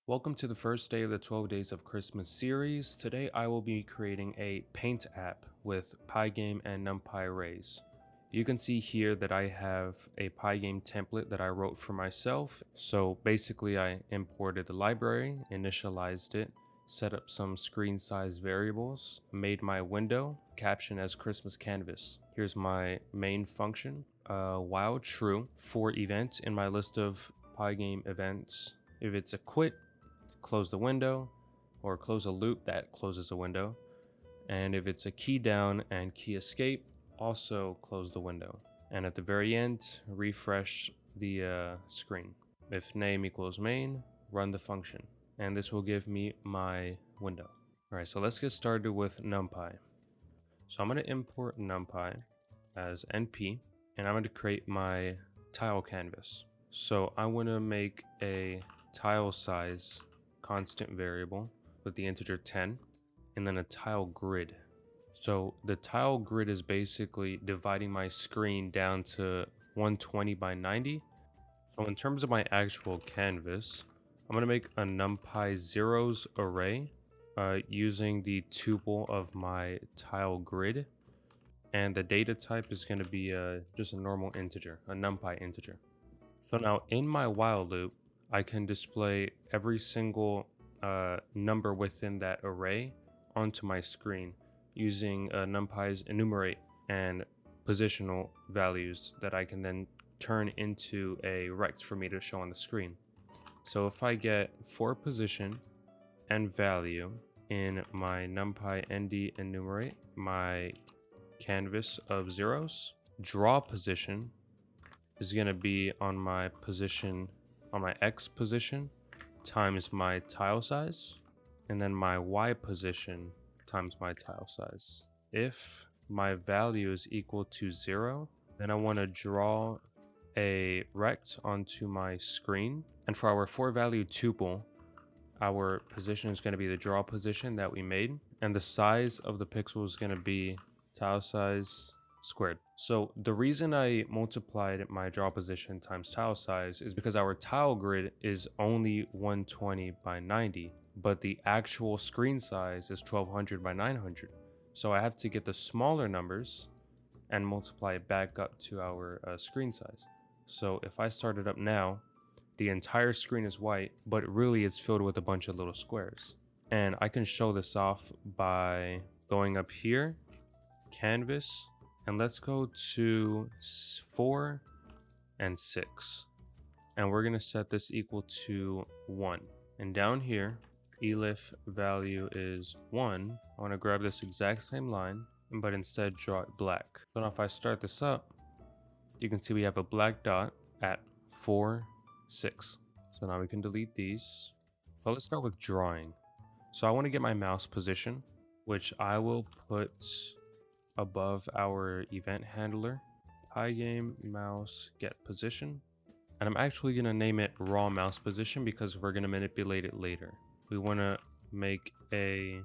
Welcome to the first day of the 12 Days of Christmas series. Today I will be creating a paint app with Pygame and NumPy arrays. You can see here that I have a Pygame template that I wrote for myself. So basically I imported the library, initialized it, set up some screen size variables, made my window, caption as Christmas canvas. Here's my main function, while true for event in my list of Pygame events. If it's a quit, close the window, or close a loop that closes a window. And if it's a key down and key escape, also close the window. And at the very end, refresh the screen. If name equals main, run the function. And this will give me my window. All right, so let's get started with NumPy. So I'm going to import NumPy as NP, and I'm going to create my tile canvas. So I want to make a tile size constant variable with the integer 10, and then a tile grid. So the tile grid is basically dividing my screen down to 120 by 90. So in terms of my actual canvas, I'm going to make a NumPy zeros array using the tuple of my tile grid. And the data type is going to be just a normal integer, a NumPy integer. So now in my while loop, I can display every single number within that array onto my screen using NumPy's enumerate and positional values that I can then turn into a rect for me to show on the screen. So if I get for position and value in my NumPy nd enumerate, my canvas of zeros, draw position is going to be on my position, on my X position, times my tile size, and then my Y position times my tile size. If my value is equal to 0, then I want to draw a rect onto my screen. And for our for value tuple, our position is going to be the draw position that we made, and the size of the pixel is going to be tile size squared. So the reason I multiplied my draw position times tile size is because our tile grid is only 120 by 90, but the actual screen size is 1200 by 900. So I have to get the smaller numbers and multiply it back up to our screen size. So if I start it up now, the entire screen is white, but really it's filled with a bunch of little squares. And I can show this off by going up here, canvas, and let's go to 4 and 6. And we're going to set this equal to 1. And down here, elif value is 1. I want to grab this exact same line, but instead draw it black. So now if I start this up, you can see we have a black dot at 4, 6. So now we can delete these. So let's start with drawing. So I want to get my mouse position, which I will put above our event handler, Pygame mouse get position. And I'm actually going to name it raw mouse position because we're going to manipulate it later. We want to make a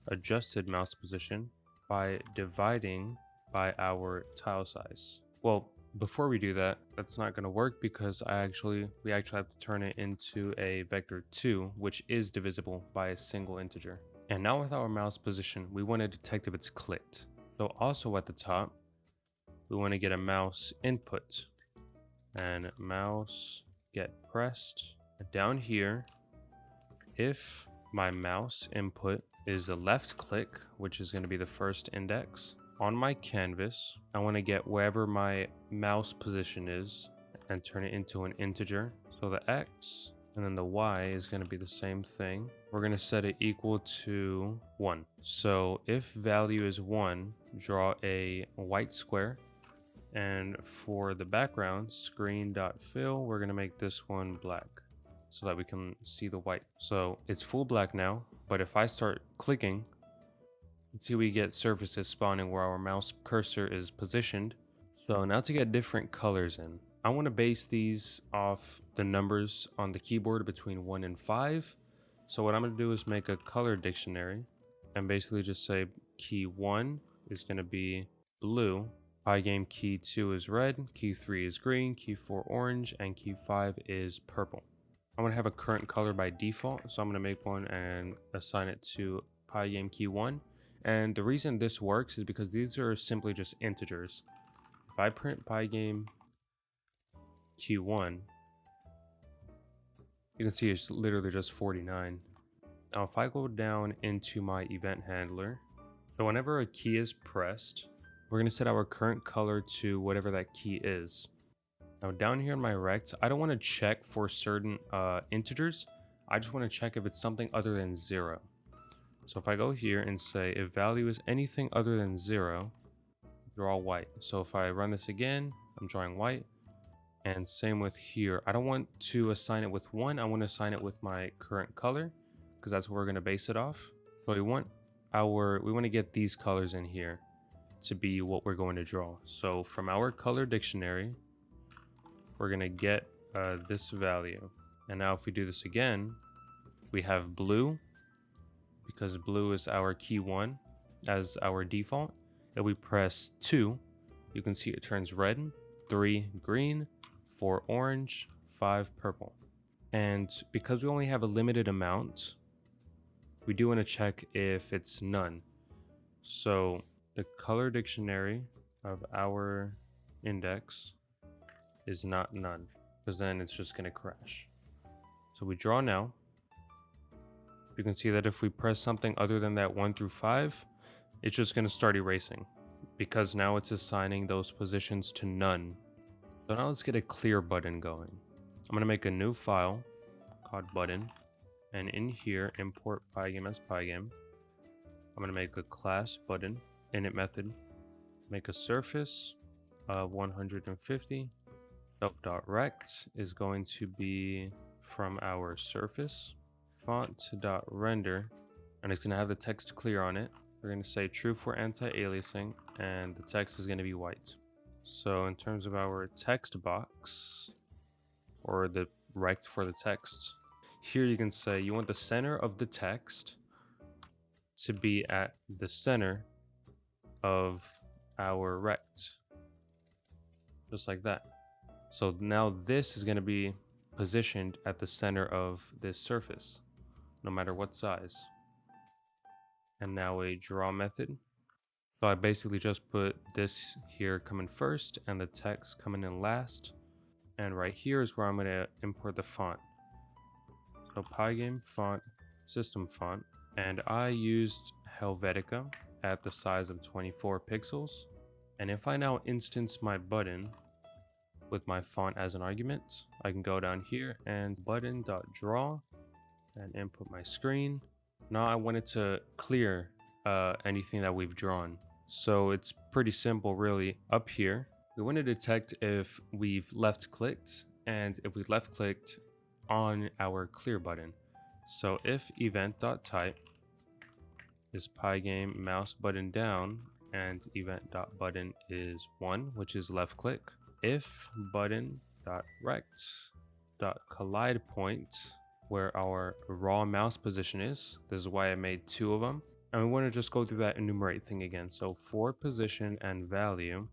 adjusted mouse position by dividing by our tile size. Well, before we do that, that's not going to work because we actually have to turn it into a vector 2, which is divisible by a single integer. And now with our mouse position, we want to detect if it's clicked. So also at the top, we want to get a mouse input and mouse get pressed. And down here, if my mouse input is the left click, which is going to be the first index, on my canvas, I want to get wherever my mouse position is and turn it into an integer. So the X and then the Y is going to be the same thing. We're going to set it equal to 1. So if value is 1, draw a white square. And for the background, screen.fill, we're going to make this one black so that we can see the white. So it's full black now, but if I start clicking, see we get surfaces spawning where our mouse cursor is positioned. So now to get different colors in, I want to base these off the numbers on the keyboard between 1 and 5. So what I'm going to do is make a color dictionary and basically just say key 1 is going to be blue, Pygame key 2 is red, key 3 is green, key 4 orange, and key 5 is purple. I'm going to have a current color by default. So I'm going to make one and assign it to Pygame key 1. And the reason this works is because these are simply just integers. If I print Pygame key 1, you can see it's literally just 49. Now if I go down into my event handler, so whenever a key is pressed, we're going to set our current color to whatever that key is. Now down here in my rect, I don't want to check for certain integers. I just want to check if it's something other than 0. So if I go here and say if value is anything other than 0, draw white. So if I run this again, I'm drawing white. And same with here. I don't want to assign it with 1. I want to assign it with my current color because that's what we're going to base it off. So we want to get these colors in here to be what we're going to draw. So from our color dictionary, we're going to get this value. And now if we do this again, we have blue because blue is our key 1 as our default. If we press 2, you can see it turns red, 3 green, 4 orange, 5 purple. And because we only have a limited amount, we do want to check if it's none. So the color dictionary of our index is not none, because then it's just going to crash. So we draw now. You can see that if we press something other than that 1 through 5, it's just going to start erasing because now it's assigning those positions to none. So now let's get a clear button going. I'm going to make a new file called button, and in here import Pygame as Pygame. I'm going to make a class button init method, make a surface of 150. Self.rect is going to be from our surface. Font.render, and it's going to have the text clear on it. We're going to say true for anti-aliasing, and the text is going to be white. So in terms of our text box, or the rect for the text, here you can say you want the center of the text to be at the center of our rect. Just like that. So now this is going to be positioned at the center of this surface, no matter what size. And now a draw method. So I basically just put this here coming first and the text coming in last. And right here is where I'm going to import the font. So Pygame font, system font. And I used Helvetica at the size of 24 pixels. And if I now instance my button with my font as an argument, I can go down here and button.draw and input my screen. Now I want it to clear anything that we've drawn. So it's pretty simple, really. Up here, we want to detect if we've left clicked and if we left clicked on our clear button. So if event.type is Pygame mouse button down and event.button is 1, which is left click. If button.rect.collide point, where our raw mouse position is, this is why I made 2 of them. And we want to just go through that enumerate thing again. So for position and value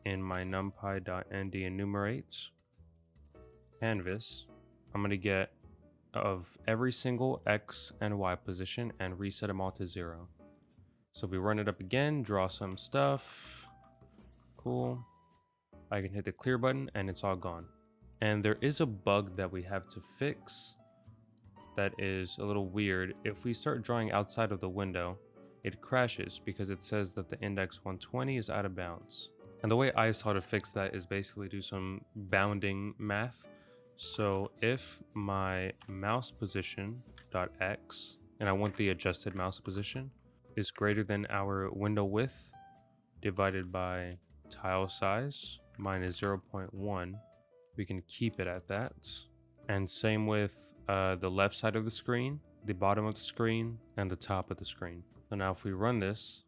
in my numpy.nd enumerate canvas, I'm going to get of every single X and Y position and reset them all to 0. So if we run it up again, draw some stuff. Cool. I can hit the clear button and it's all gone. And there is a bug that we have to fix that is a little weird. If we start drawing outside of the window, it crashes because it says that the index 120 is out of bounds. And the way I saw to fix that is basically do some bounding math. So if my mouse position .x, and I want the adjusted mouse position, is greater than our window width divided by tile size minus 0.1, we can keep it at that. And same with the left side of the screen, the bottom of the screen, and the top of the screen. So now if we run this,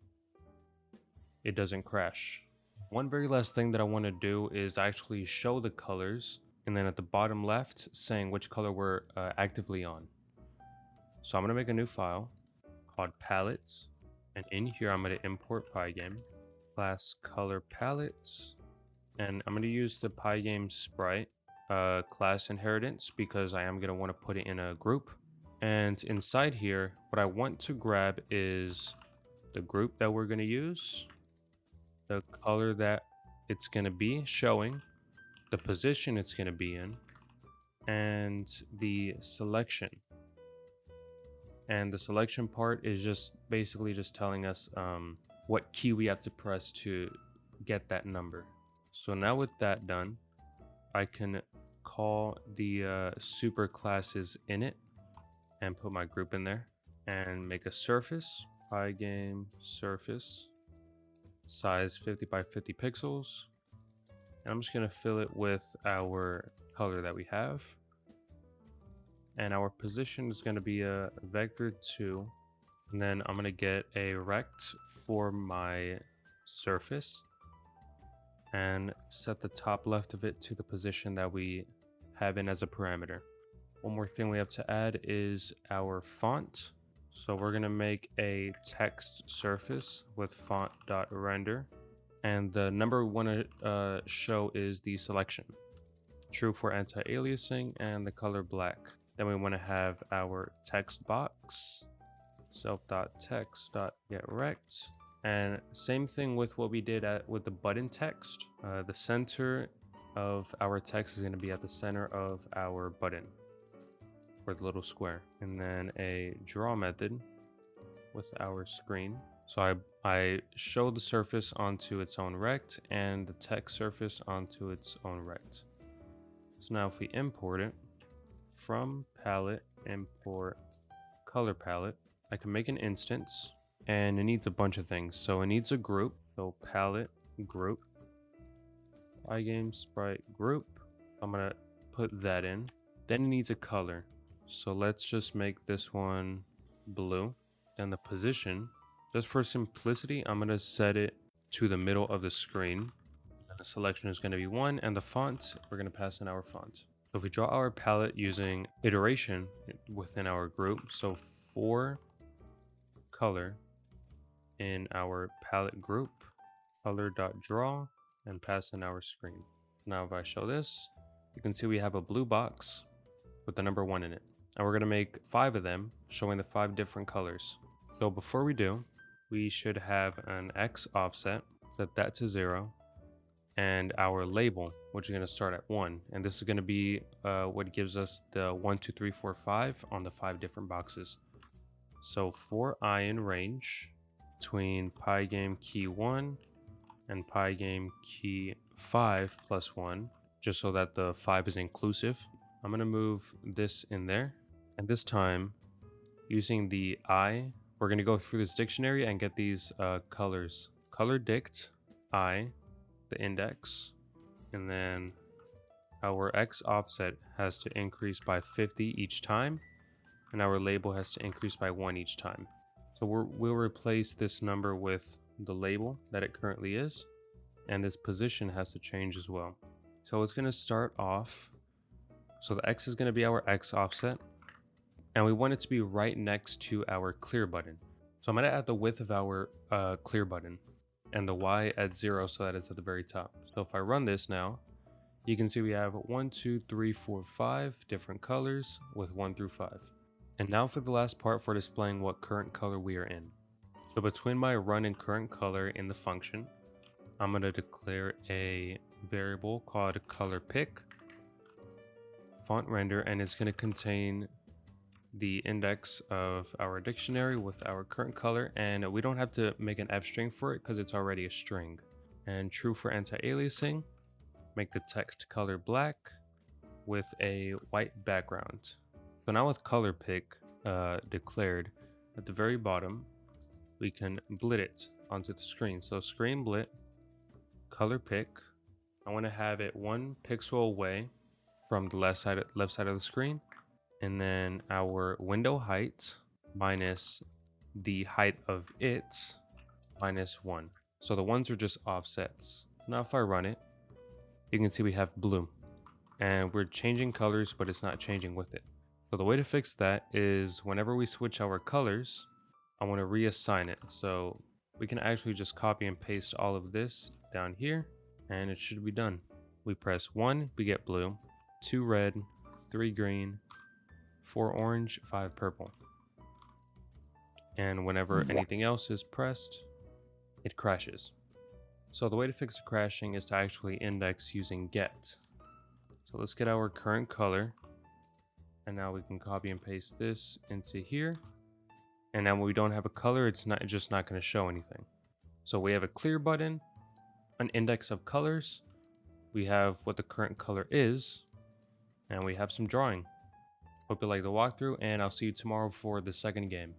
it doesn't crash. One very last thing that I want to do is actually show the colors, and then at the bottom left saying which color we're actively on. So I'm going to make a new file called palettes, and in here I'm going to import Pygame, class color palettes, and I'm going to use the Pygame sprite class inheritance because I am going to want to put it in a group. And inside here, what I want to grab is the group that we're going to use, the color that it's going to be showing, the position it's going to be in, and the selection. And the selection part is just basically just telling us what key we have to press to get that number. So now with that done, I can call the super classes in it and put my group in there and make a surface, Pygame surface, size 50 by 50 pixels. And I'm just going to fill it with our color that we have. And our position is going to be a vector 2. And then I'm going to get a rect for my surface and set the top left of it to the position that we have in as a parameter. One more thing we have to add is our font. So we're going to make a text surface with font.render. And the number we want to show is the selection. True for anti-aliasing and the color black. Then we want to have our text box, self.text.getRect. And same thing with what we did with the button text. The center of our text is going to be at the center of our button, or the little square. And then a draw method with our screen. So I show the surface onto its own rect and the text surface onto its own rect. So now if we import it, from palette, import color palette, I can make an instance, and it needs a bunch of things. So it needs a group, so palette group, Pygame sprite group. I'm gonna put that in. Then it needs a color. So let's just make this one blue. Then the position, just for simplicity, I'm gonna set it to the middle of the screen. And the selection is gonna be 1, and the font, we're gonna pass in our font. So if we draw our palette using iteration within our group, so for color in our palette group, color.draw, and pass in our screen. Now if I show this, you can see we have a blue box with the number 1 in it. And we're going to make 5 of them, showing the 5 different colors. So before we do, we should have an X offset, set that to 0, and our label, which is going to start at 1. And this is going to be what gives us the 1, 2, 3, 4, 5 on the 5 different boxes. So for I in range between Pygame key 1 and Pygame key 5 plus 1, just so that the 5 is inclusive, I'm going to move this in there. And this time, using the I, we're going to go through this dictionary and get these colors. Color dict, I, the index, and then our X offset has to increase by 50 each time, and our label has to increase by 1 each time. So we'll replace this number with the label that it currently is, and this position has to change as well. So it's going to start off, so the X is going to be our X offset, and we want it to be right next to our clear button. So I'm going to add the width of our clear button and the Y at 0 so that it's at the very top. So if I run this now, you can see we have 1, 2, 3, 4, 5 different colors with 1 through 5. And now for the last part for displaying what current color we are in. So between my run and current color in the function, I'm going to declare a variable called color pick font render, and it's going to contain the index of our dictionary with our current color, and we don't have to make an f string for it because it's already a string. And true for anti-aliasing, make the text color black with a white background. So now with color pick declared at the very bottom, we can blit it onto the screen. So screen blit color pick, I want to have it 1 pixel away from the left side of the screen, and then our window height minus the height of it minus 1. So the ones are just offsets. Now if I run it, you can see we have blue, and we're changing colors, but it's not changing with it. So the way to fix that is whenever we switch our colors, I want to reassign it. So we can actually just copy and paste all of this down here, and it should be done. We press 1, we get blue, 2 red, 3 green, 4 orange, 5 purple. And whenever anything else is pressed, it crashes. So the way to fix the crashing is to actually index using get. So let's get our current color. And now we can copy and paste this into here. And now when we don't have a color, it's just not going to show anything. So we have a clear button, an index of colors. We have what the current color is, and we have some drawing. Hope you like the walkthrough, and I'll see you tomorrow for the second game.